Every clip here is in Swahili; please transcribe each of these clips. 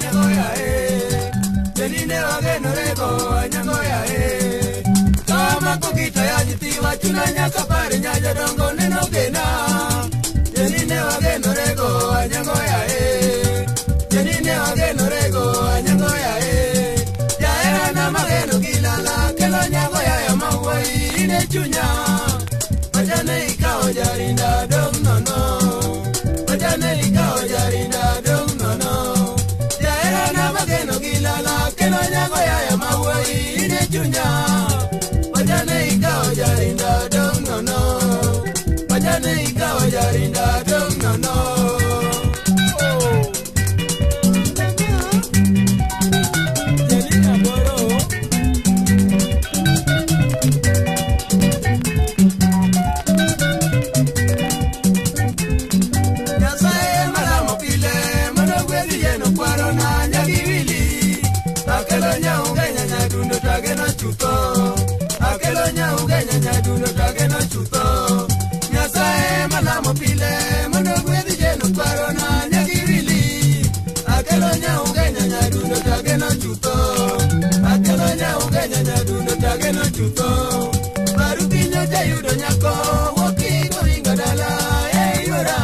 anyango ya Jenine wageno rego anyango ya Kama kukita ya jitiwa chuna nyaka pare nyaja dongo neno gena Jenine wageno rego anyango ya Jenine wageno rego anyango ya Jaera na mageno kilala kelo nyango ya mawai ine chunya Bajane ikao jarinda dong nono Bajane ikao jarinda dong nono Jaera na mageno kilala kelo nyango ya mawai ine chunya Bajane ikao jarinda dong nono Bajane ikao jarinda dong nono Pile mono gwedi jeno parona nyagirili akelo nya ugenya nyadundo tageno chuto akelo nya ugenya nyadundo tageno chuto marupinyo jayudo nyako woki goinga dala yora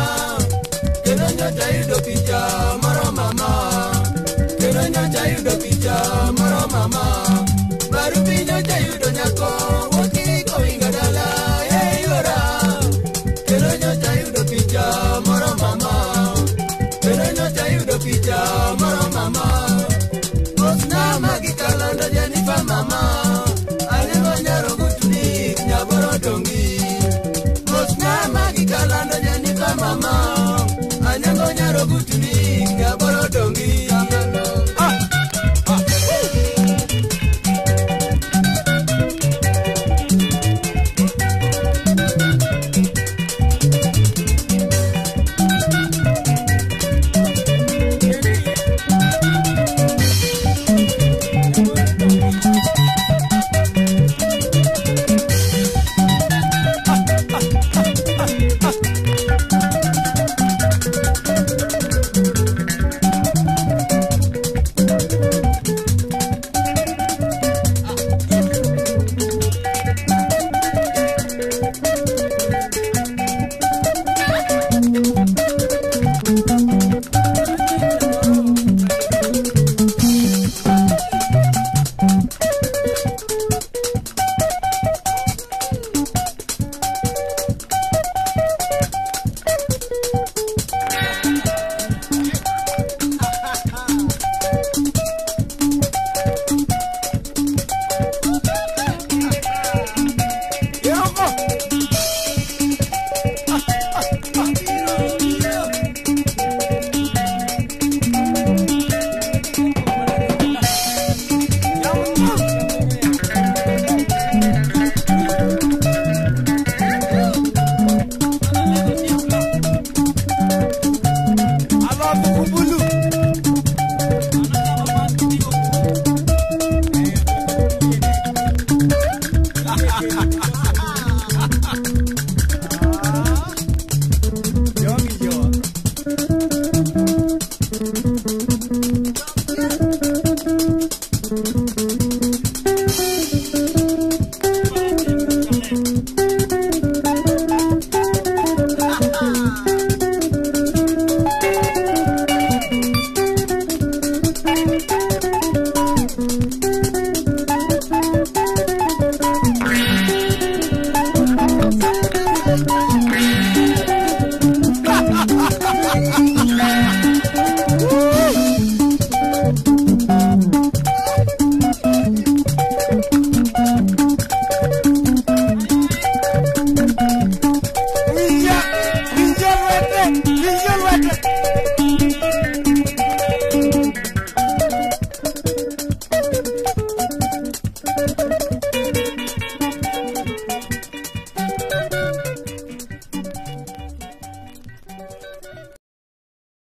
kelo nya jayudo picha moro mama kelo nya jayudo picha moro mama marupinyo jayudo nyako woki goinga dala yora kelo nya jayudo picha moro mama kelo nya jayudo picha moro mama Osna magikalanda Jennifer mama Anyango nyaro gutuni nyaboro dongi Osna magikalanda Jennifer mama Anyango nyaro gutuni